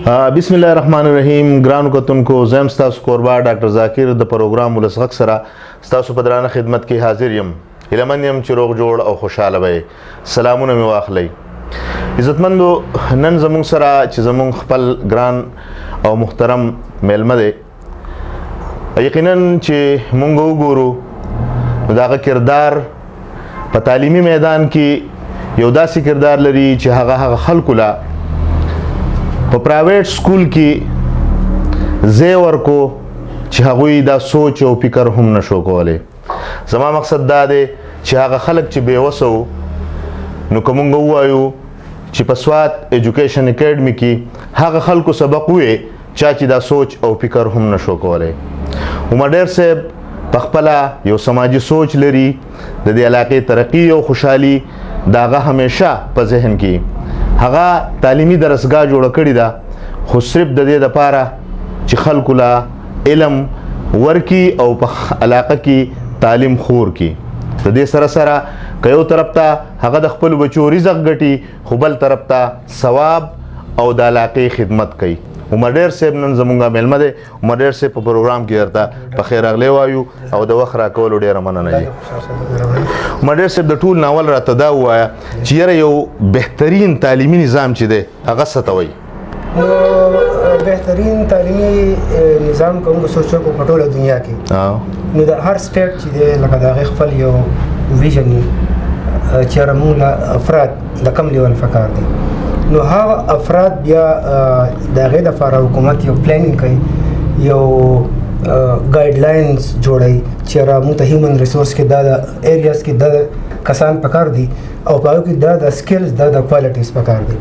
بسم الله الرحمن الرحیم. ګرانو کتونکو، زم ستاسو کوربا ډاکټر ذاکر د پروګرام ولس غږ سره ستاسو په درانه خدمت کې حاضر یم. هیلمن یم چې روغ جوړ او خوشاله وئ. سلامونه مې واخلئ. عزتمندو، نن زموږ سره چې زموږ خپل ګران او محترم میلمه دی، یقینا چې مونږ وګورو نو دغه کردار په تعلیمي میدان کې یو داسې کردار لري چې هغه خلکو لا په پرایویټ سکول کې ځای ورکو چې هغوی دا سوچ او فکر هم نشو کولی. زما مقصد دا دی چې هغه خلک چې بېوسه وو، نو که مونږ ووایو چې په سوات ایجوکیشن اکیډمي کې هغه خلکو سبق ووی چا چې دا سوچ او فکر هم نشو کولی. عمر ډیر صاحب پخپله یو سماجي سوچ لري، د دې علاقې ترقي او خوشحالي د هغه همیشه په ذهن کې هغه تعلیمي درسګاه جوړه کړې ده، خو صرف د دې دپاره چې خلکو لا علم ورکي او په علاقه کې تعلیم خور کی. د دې سره سره که یو طرف ته هغه د خپلو بچو رزق ګټي، خو بل طرف ته ثواب او د علاقې خدمت کوي. عمر ډیر صاحب نن زمونږ میلمه دی. عمر ډیر صاحب په پروګرام کې درته په خیر راغلی وایو او د وخت راکولو ډیره مننه دی. عمر ډیر صاحب د ټول ناول راته دا ووایه چې یاره یو بهترین تعلیمي نظام چې دی هغه څه ته وایي؟ بهترین تعلیمي نظام که موږ سوچو په ټوله دنیا کې، نو د هر سټیټ چې دی لکه د هغې خپل یو ویژن چې یاره موږ له افراد د کم لیول پکار دی، نو هغه افراد بیا د هغې دپاره حکومت یو پلانینګ کوي، یو ګایډ لاینز جوړوي چې یاره موږ ته هیومن ریسورس کې دا د ایریاز کې دا کسان پکار دي او په هغو کې دا د سکلز دا د کوالټیز پکار دي،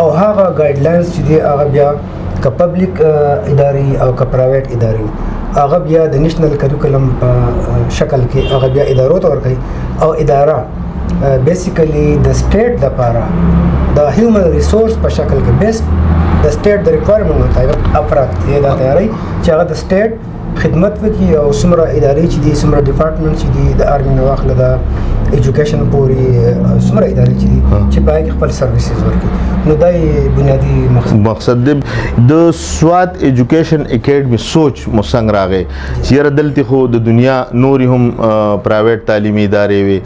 او هغه ګایډ لاینز چې دی هغه بیا که پبلیک ادارې او که پرایویټ ادارې هغه بیا د نیشنل کریکولم په شکل کې هغه بیا ادارو ته ورکوي، او اداره بیسیکلی د سټیټ دپاره د هیومن ریسورس په شکل کې بیسټ د سټیټ د ریکوایرمنټ مطابق افراد یې دا تیاری چې هغه د سټیټ خدمت وکړي، او څومره ادارې چې دي، څومره ډپارټمنټ چې دي، د آرمي نه واخله د ایجوکیشن پورې څومره ادارې چې دي چې په هغې کې خپل سروسز ورکړي. نو دا یې بنیادي مقصد دی. د سوات ایجوکیشن اکیډمي سوچ مو څنګه راغی چې یاره دلته خو د دنیا نورې هم پرایویټ تعلیمي ادارې وي،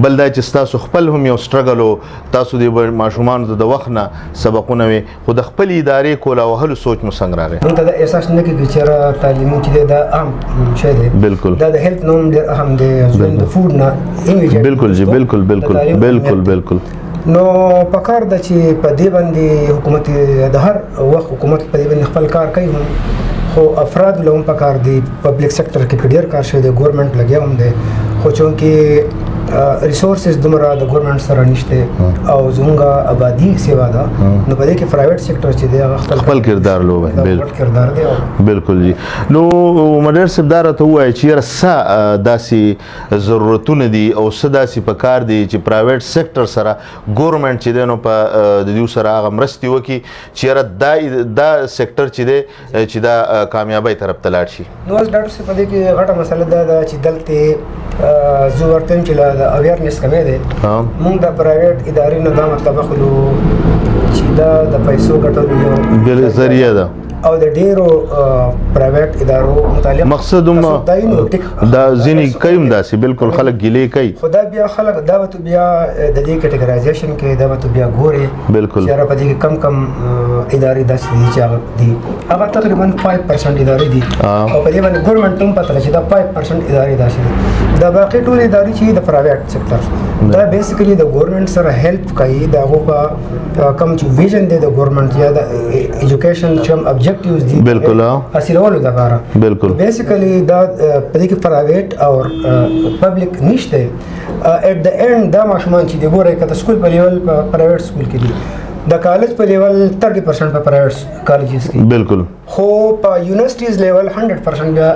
بل دا چې ستاسو خپل هم یو سټرګل و، تاسو د ماشومانو ته د وخت نه سبقونه وي، خو د خپلې ادارې کولا وهلو سوچ مو څنګه راغی؟ موږ ته دا احساس نه کېږي چې یاره تعلیمي چې دی دا اهم شی دی. بالکل. دا د هیلث نوم ډېر اهم دی، د فوډ نه ایمیډیټ. بالکل جی، بالکل بالکل بالکل بالکل. نو پکار ده چې په دې باندې حکومت د هر وخت حکومت په دې باندې خپل کار کوي هم، خو افراد له هم پکار دي. پبلیک سیکټر کې ډېر کار شوی دی، ګورنمنټ لګیا هم دی، خو چونکې ریسورسز دومره د ګورنمنټ سره نشته او زموږ آبادي سیوا ده، نو په دې کې پرایویټ سیکټر چې دی هغه خپل کردار لوبوي. بالکل کردار دی. بالکل جی. نو عمر ډیر صاحب دا راته ووایه چې یاره څه داسې ضرورتونه دي او څه داسې پکار دي چې پرایویټ سیکټر سره ګورنمنټ چې دی نو په د دوی سره هغه مرستې وکړي چې یاره دا سیکټر چې دی چې دا کامیابۍ طرف ته لاړ شي. نو اوس ډاکټر صاحب په دې کې غټه مسله دا ده چې دلته زه ورته یم چې د اویرنس کمی دی. موږ د پرایویټ ادارې نه دا مطلب اخلو چې دا د پیسو ګټلو یو ذریعه ده، او د ډیرو پرایویټ ادارو متعلق مقصد هم دا ځینې کوي هم داسې بالکل خلک ګیلې کوي، خو دا بیا خلک دا به بیا د دې کټګرایزیشن کې دا به بیا ګوري بالکل چې یاره په دې کې کم کم ادارې داسې دي چې هغه دي هغه تقریبا 5% ادارې دي، او په دې باندې ګورنمنټ هم پته لري چې دا 5% ادارې داسې دي. دا باقي ټولې ادارې چې د پرایویټ سیکټر دا بیسیکلی د ګورنمنټ سره هیلپ کوي، د هغو په کم چې ویژن دی د ګورنمنټ یا د ایجوکیشن چې هم objectives دي بالکل حاصلولو دپاره. بالکل بیسیکلی دا په دې کې پرایویټ او پبلیک نشته. ایٹ د اینډ دا ماشومان چې دی ګورئ که د سکول په لیول په پرایویټ سکول کې دي، د کالج په لیول 30% په پرایویټ کالجز کې بالکل، خو په یونیورسټیز لیول 100% بیا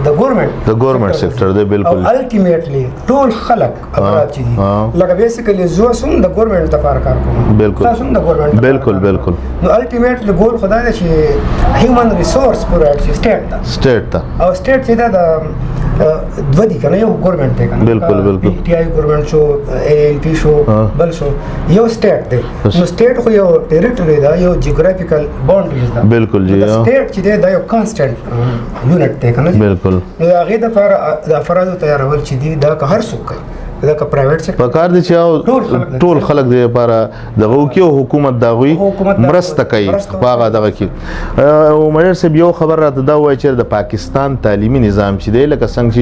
د ګورنمنټ سیکټر دی. بالکل. او الټیمیټلی ټول خلک افراد چې دي لکه بیسیکلی زه هم د ګورنمنټ لپاره کار کوم، بالکل تاسو هم د ګورنمنټ بالکل بالکل. نو الټیمیټلی ګول خدای دی چې هیومن ریسورس پرووایډ شي سټیټ ته، او سټیټ چې دا د دوه دي کنه یو ګورنمنت دی کنه بالکل پی ټی آی ګورنمنت شو ای پی شو بل شو یو سټیټ دی نو سټیټ خو یو ټریټوري دا یو جیوګرافیکل باونډریز دا بالکل جی سټیټ چې دی دا یو کانسټنټ یونټ دی کنه بالکل نو هغه د افرادو تیارول چې دی دا که هر څوک کوي دا که پرایویټ سیکټر په کار دي چې ټول خلک د لپاره دغه کې حکومت داوی مرسته کوي هغه دغه کې عمر صاحب یو خبر راته دا وایي چې د پاکستان تعلیمي نظام چې دی لکه څنګه چې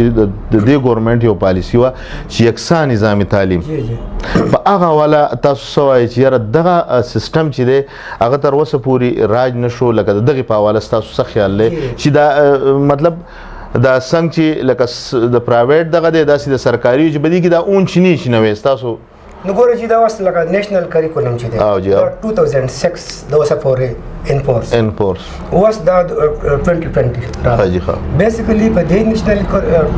د دې ګورنمنت یو پالیسی و چې یکسان نظامی تعلیم په هغه والا تاسو سوای چې یاره دغه سیستم چې دی هغه تر اوسه پورې راج نشو لکه دغه په حواله تاسو څه خیال لرئ چې دا مطلب دا څنګه چې لکه د پرایویټ دغه دی داسې د سرکاري چې بدی کې دا اون چني شنوي تاسو نو ګوره چې دا واسه لکه نېشنل کریکولم چې دی دا 2006 دا واسه فورې انفورس واس دا 2020 راځي ښه بیسیکلی په دې نېشنل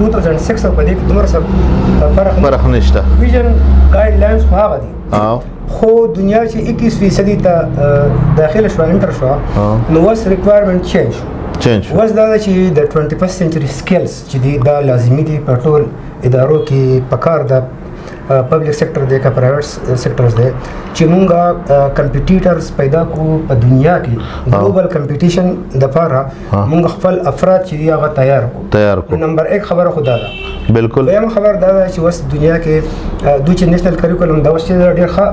2006 او په دې کې دومره فرق نشته ویژن ګایډلاینز خو هغه دي خو دنیا چې 21 ته داخله شو انټر شو نو واس ریکوایرمنت چینج وس دا چې د 21st century skills چې دی دا لازمي دي په ټول ادارو کې پکار ده پبلک سیکټر دی که پرایویټ سیکټرز دی چې مونږه کمپیټیټرز پیدا کو په دنیا کې ګلوبل کمپیټیشن د لپاره مونږ خپل افراد چې دی هغه تیار کو نمبر 1 خبره خدا ده بالکل دویم خبر دا ده چې وس دنیا کې دوی چې نېشنل کریکولم دا وس ډېر ښه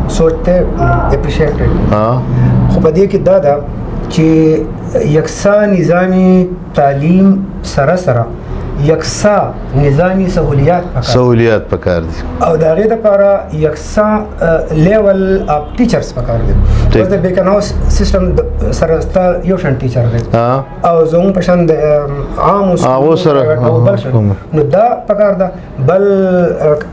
سوچته اپریشیټډ خو په دې کې دا ده چې یکسا نظامی تعلیم سره یکسا نظامی سہولیات پکار دي او دا غي د لپاره یکسا لیول اف ټیچرز پکار دي اوس د بیکن هاوس سیستم سره ستا یو شان ټیچر دی او زموږ په شان د عام او سره نو دا پکار ده بل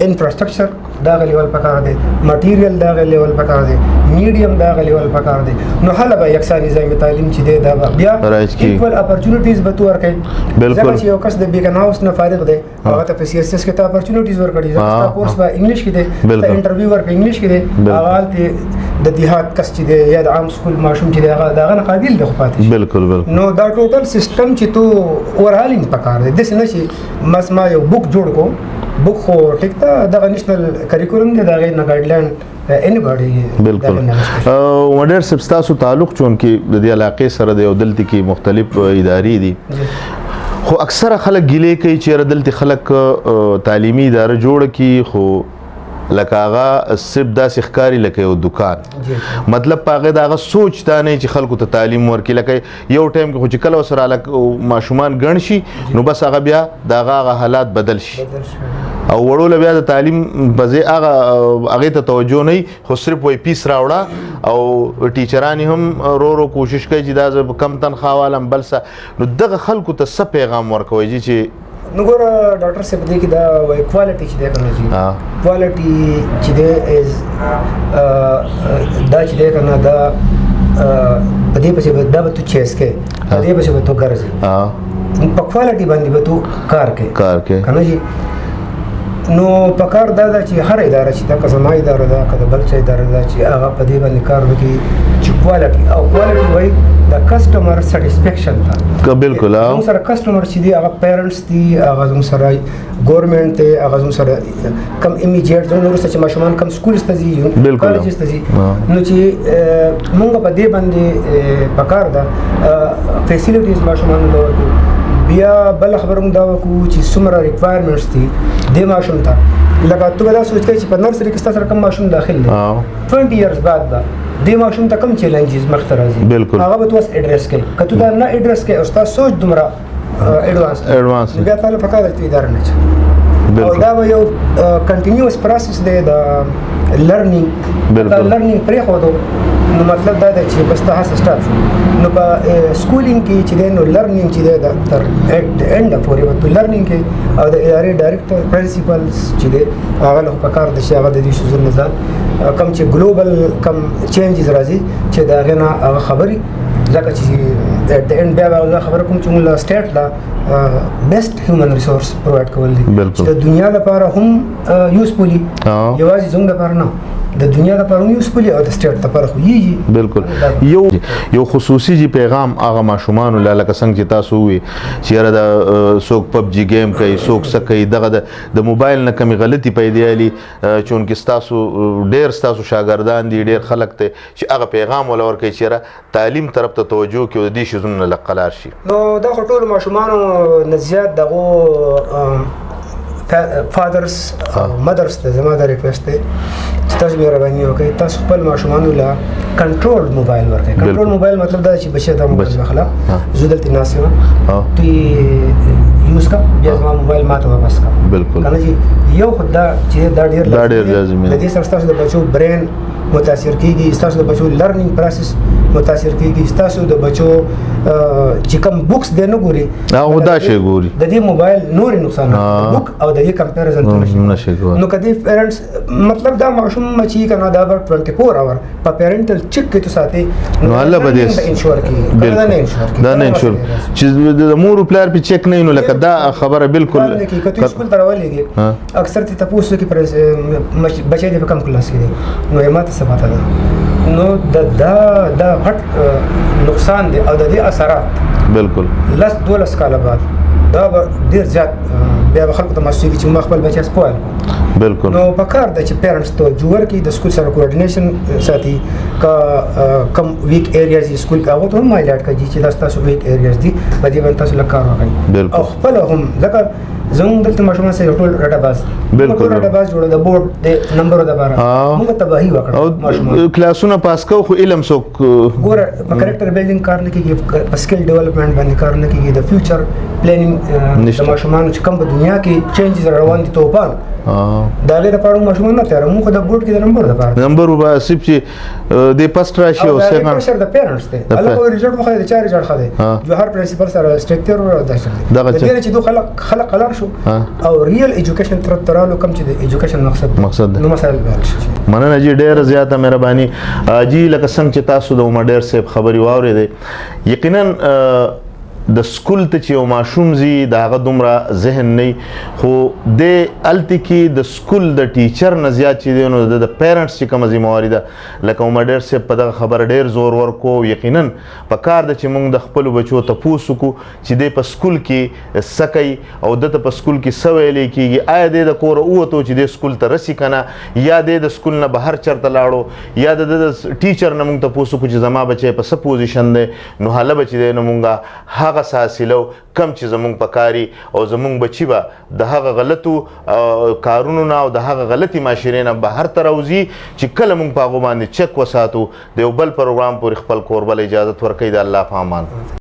انفراستراکچر دا لیول پکار دی مټیریل دا لیول پکار دی میډیم دا لیول پکار دی نو هله به یکسا نظامی تعلیم چې دی دا بیا ایکوال اپورچونټیز به تور کوي بالکل چې یو کس د بیکن هاوس نه فارغ دی هغه ته په سی اس اس کې ته اپورچونټیز ورکړي دا کورس به انګلیش کې دی ته انټرویو ورکړي انګلیش کې دی هغه ته د دیهات کس چې دی یا د عام سکول ماشوم چې دی هغه دغه قابل دی خو پاتې بالکل نو دا ټوټل سیستم چې تو اورالینګ پکار دی د سینه چې مسما یو بوک جوړ کو بوک خو ټیک ته د نېشنل کریکولم دی دا غي نه ګایډلاین انیبادي بالکل وډر سبستاسو تعلق چون کې د دې علاقې سره د دلته کې مختلف ادارې دي خو اکثره خلک ګیلې کوي چې دلته خلک تعلیمي اداره جوړ کی خو لکه هغه صرف داسې ښکاري لکه یو دکان مطلب په هغه دغه سوچ دا نه چې خلکو ته تعلیم ورکړي لکه یو ټایم کې خو چې کله سره ماشومان ګڼ شي نو بس هغه بیا دغه حالات بدل شي او وړول بیا د تعلیم په ځای هغه ته توجه نه خو صرف وای پیس راوړه او ټیچران هم رو کوشش کوي چې دا کم تنخواه والم بل څه نو دغه خلکو ته څه پیغام ورکوي چې نو ګوره ډاکټر صاحب دې کې دا وای کوالټي چې دی کنه جی کوالټي چې دی از دا چې دی کنه دا په دې پسې دا به تو چیس کې په دې پسې به تو ګرځي په کوالټي باندې به تو کار کې کنه جی نو پکار دا چې هر اداره چې دا قسمه اداره ده کله بل څه اداره ده چې هغه په دې باندې کار وکړي چې کوالټي او کوالټي وای د کسٹمر سټیسفیکشن تا بالکل زموږ سره کسٹمر چې دی هغه پیرنټس دي هغه زموږ سره ګورنمنت دی هغه زموږ سره کم امیجیټ زموږ وروسته چې ماشومان کم سکول ته ځي کالجز ته ځي نو چې موږ په دې باندې پکار ده فیسیلیټیز ماشومان ته ورکړو بیا بل خبره موږ دا وکړو چې څومره ریکوایرمنټس دي د ماشوم ته لکه تو دا سوچ کوي چې په نرسري کې ستاسو کم ماشوم داخل دي 20 ایئرز بعد دا د ماشوم ته کم چیلنجز مخته راځي هغه به تاسو اډریس کوي کته دا نه اډریس کوي او تاسو سوچ دومره اډوانس بیا تعالی فقط د اداره نه او دا یو کنټینیوس پروسس دی د لرنینګ دا لرنینګ پرې خو نو مطلب دا دی چې بس ته هڅه سٹارټ شو نو په سکولینګ کې چې دی نو لرنینګ چې دی دا تر اینډ پورې وته لرنینګ کې او د ادارې ډایرکټر پرنسپلز چې دی هغه له پکار د شي هغه د دې شوزن نظام کم چې ګلوبل کم چینجز راځي چې دا غنا هغه خبري ځکه چې د اینډ بیا هغه خبره کوم چې موږ سټیټ لا بیسټ هیومن ریسورس پرووایډ کول دي چې د دنیا لپاره هم یوزفولي یوازې زموږ لپاره نه د دنیا لپاره یوسفل او د سټیټ لپاره خو یي بالکل یو خصوصي جی پیغام هغه ماشومان لکه څنګه چې تاسو وی چې را د سوک پبجی گیم کوي سوک سکه دغه د موبایل نه کمی غلطي پیدا لي چونکه تاسو ډیر تاسو شاګردان دي ډیر خلک ته چې هغه پیغام ولور کوي چې را تعلیم طرف ته توجه کوي د دې شزونه لقلار شي نو دا ټول ماشومان نه زیات دغه فادرز مدرز ته زما د ریکوست دی چې تاسو مهرباني وکړئ تاسو خپل ماشومانو له کنټرول موبایل ورکړئ کنټرول موبایل مطلب دا چې بچی دا موبایل واخله زه دلته ناست یم ته یوز کا بیا زما موبایل ماته واپس کا بالکل کنه چې یو خو دا چې دا ډیر لازمي د دې سره تاسو د بچو برین متاثر کیږي تاسو د بچو لرنینګ پروسس متاثر کیږي تاسو د بچو چې کوم بوکس دی نه ګوري هغه دا شی ګوري د دې موبایل نور نقصانات بوک او د دې کمپیریزن نشي ګوري نو کدی پیرنټس مطلب دا ماشوم چې کنه دا 24 اور په پیرنټل چیک کې تو ساتي نو الله بده انشور کی دا نه انشور چې د مور پلار په چیک نه نو لکه دا خبره بالکل کې کته سکول ته راولېږي اکثر ته تاسو کې پر بچي د کم کلاس کې دي نو یې ماته ثبات ده نو دا غټ نقصان دی او د دې اثرات بالکل لس 12 کال بعد دا ډیر زیات بیا خلکو ته محسوس کی چې ما خپل بچی سپوایل بالکل نو پکار د چې پیرنټس ته جوړ کی د سکول سره کوارډینیشن ساتي کا کم ویک ایریاز سکول کا هغه ته هم مایلټ کوي چې تاسو ویک ایریاز دي په دې باندې تاسو لکار وکړي او خپل هم ځکه زموږ دلته ماشومان سره ټول ډاټاباز بالکل ډاټاباز جوړه د بورډ د نمبر د باره موږ تباہی وکړه ماشومان کلاسونه پاس کو خو علم سو ګور په کریکټر بیلډینګ کار نه کیږي په سکل ډیولپمنٹ باندې کار نه کیږي د فیوچر پلانینګ د ماشومان چې کوم په دنیا کې چینجز روان دي توپان دا غیر لپاره ماشومان نه تیار موږ د بورډ کې د نمبر لپاره نمبر وبا سپ چې د پاست راشي او سیګن پرشر د پیرنټس ته الله کو ریزلټ مخه د 4 ریزلټ خده جو هر پرنسپل سره سټرکچر او د دې چې دوه خلق قلار شو او ریل ایجوکیشن تر ترالو کم چې د ایجوکیشن مقصد نو مسائل مننه جی ډیره زیاته مهرباني جی لکه څنګه چې تاسو د عمر ډیر صاحب خبري واورېده یقینا د سکول ته چې یو ماشوم زی د هغه دومره ذهن نه خو د الته کې د سکول د ټیچر نه زیات چې دی نو د پیرنټس چې کوم ذمہواری ده لکه عمر ډیر صاحب په دغه خبر ډیر زور ورکو یقینا په کار د چې موږ د خپل بچو ته پوسو کو چې د په سکول کې سکی او د په سکول کې سویلې کیږي آیا د کور اوته چې د سکول ته رسی کنه یا د سکول نه بهر چرته لاړو یا د ټیچر نه موږ ته پوسو کو چې زما بچي په څه پوزیشن دی نو حاله بچي دی نو موږ هغه ساسلو کم چې زمونږ پکاري او زمونږ بچي به د هغه غلطو کارونو نه او د هغه غلطي معاشرې نه بهر ته راوځي چې کله موږ په هغو باندې چک وساتو د یو بل پروګرام پورې خپل کوربل اجازت ورکوي د الله په امان